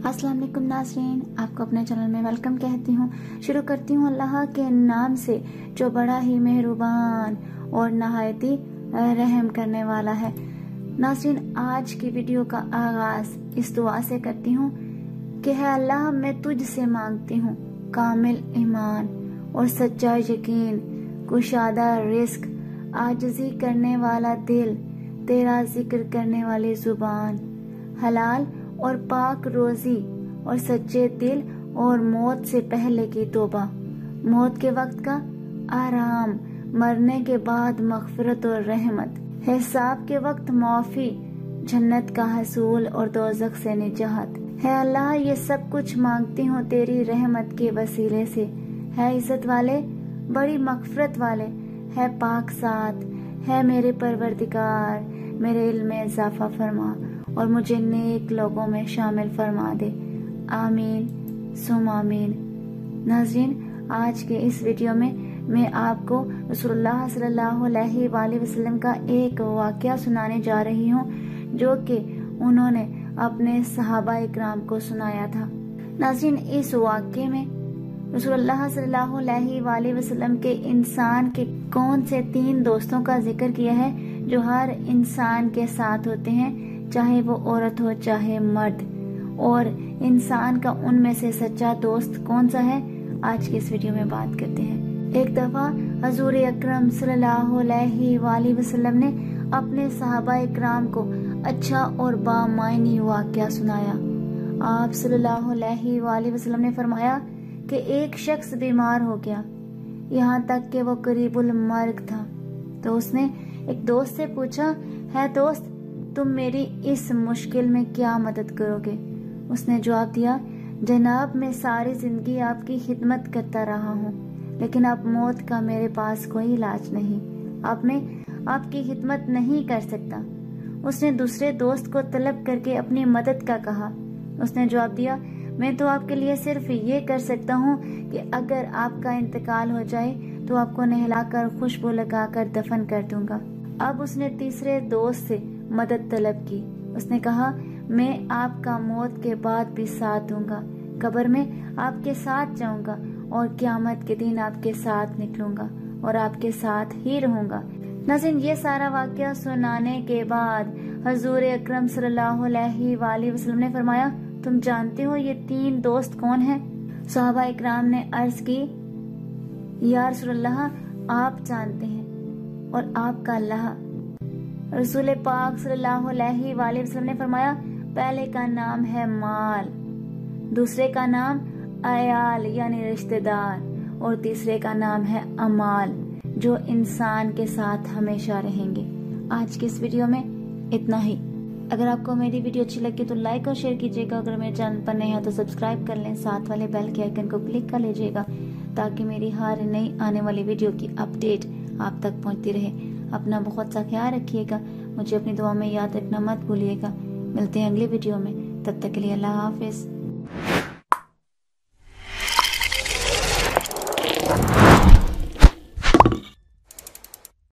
अस्सलाम वालेकुम नाज़रीन, आपको अपने चैनल में वेलकम कहती हूँ। शुरू करती हूँ अल्लाह के नाम से जो बड़ा ही मेहरबान और नहायती रहम करने वाला है। नाज़रीन, आज की वीडियो का आगाज इस दुआ से करती हूँ कि है अल्लाह, मैं तुझसे मांगती हूँ कामिल ईमान और सच्चा यकीन, कुशादा रिस्क, आजिज़ी करने वाला दिल, तेरा जिक्र करने वाली जुबान, हलाल और पाक रोजी और सच्चे दिल, और मौत से पहले की तौबा, मौत के वक्त का आराम, मरने के बाद मग़फ़िरत और रहमत, हिसाब के वक्त माफ़ी, जन्नत का हसूल और दोज़ख से निजात। है अल्लाह, ये सब कुछ मांगती हूँ तेरी रहमत के वसीले से। है इज्जत वाले, बड़ी मग़फ़िरत वाले, है पाक साथ, है मेरे परवरदिगार, मेरे इल्म में इजाफा फरमा और मुझे नेक लोगों में शामिल फरमा दे। आमीन सुम आमीन। नाज़रीन, आज के इस वीडियो में मैं आपको रसूलुल्लाह सल्लल्लाहु अलैहि वसल्लम का एक वाक़या सुनाने जा रही हूँ जो कि उन्होंने अपने सहाबा इकराम को सुनाया था। नाज़रीन, इस वाक़े में रसूलुल्लाह सल्लल्लाहु अलैहि वसल्लम के इंसान के कौन से 3 दोस्तों का जिक्र किया है जो हर इंसान के साथ होते हैं, चाहे वो औरत हो चाहे मर्द, और इंसान का उनमें से सच्चा दोस्त कौन सा है, आज की इस वीडियो में बात करते हैं। एक दफा हजूर अकरम सल्लल्लाहु अलैहि वसल्लम ने अपने सहाबा इकराम को अच्छा और बामायनी वाक़या सुनाया। आप सल्लल्लाहु अलैहि वसल्लम ने फरमाया कि एक शख्स बीमार हो गया, यहाँ तक कि वो करीबुल मर्ग था। तो उसने एक दोस्त से पूछा, है दोस्त, तुम मेरी इस मुश्किल में क्या मदद करोगे? उसने जवाब दिया, जनाब, मैं सारी जिंदगी आपकी खिदमत करता रहा हूँ, लेकिन अब मौत का मेरे पास कोई इलाज नहीं, अब मैं आपकी खिदमत नहीं कर सकता। उसने दूसरे दोस्त को तलब करके अपनी मदद का कहा। उसने जवाब दिया, मैं तो आपके लिए सिर्फ ये कर सकता हूँ कि अगर आपका इंतकाल हो जाए तो आपको नहलाकर खुशबू लगाकर दफन कर दूंगा। अब उसने तीसरे दोस्त से मदद तलब की। उसने कहा, मैं आपका मौत के बाद भी साथ दूंगा, कब्र में आपके साथ जाऊंगा और क़यामत के दिन आपके साथ निकलूंगा और आपके साथ ही रहूंगा। नाज़रीन, ये सारा वाक़या सुनाने के बाद हजूर अकरम सल्लल्लाहु अलैहि वसल्लम ने फरमाया, तुम जानते हो ये 3 दोस्त कौन हैं? सहाबा इकराम ने अर्ज की, या रसूलल्लाह, आप जानते हैं और आपका अल्लाह। रसूल पाक सल्लल्लाहु अलैहि वसल्लम ने फरमाया, पहले का नाम है माल, दूसरे का नाम अयाल यानी रिश्तेदार, और तीसरे का नाम है अमाल, जो इंसान के साथ हमेशा रहेंगे। आज की इस वीडियो में इतना ही। अगर आपको मेरी वीडियो अच्छी लगी तो लाइक और शेयर कीजिएगा। अगर मेरे चैनल पर नए हैं तो सब्सक्राइब कर लें, साथ वाले बेल के आइकन को क्लिक कर लीजिएगा ताकि मेरी हर नई आने वाली वीडियो की अपडेट आप तक पहुंचती रहे। अपना बहुत सा ख्याल रखिएगा, मुझे अपनी दुआ में याद रखना मत भूलिएगा। मिलते हैं अगली वीडियो में, तब तक के लिए अल्लाह हाफिज।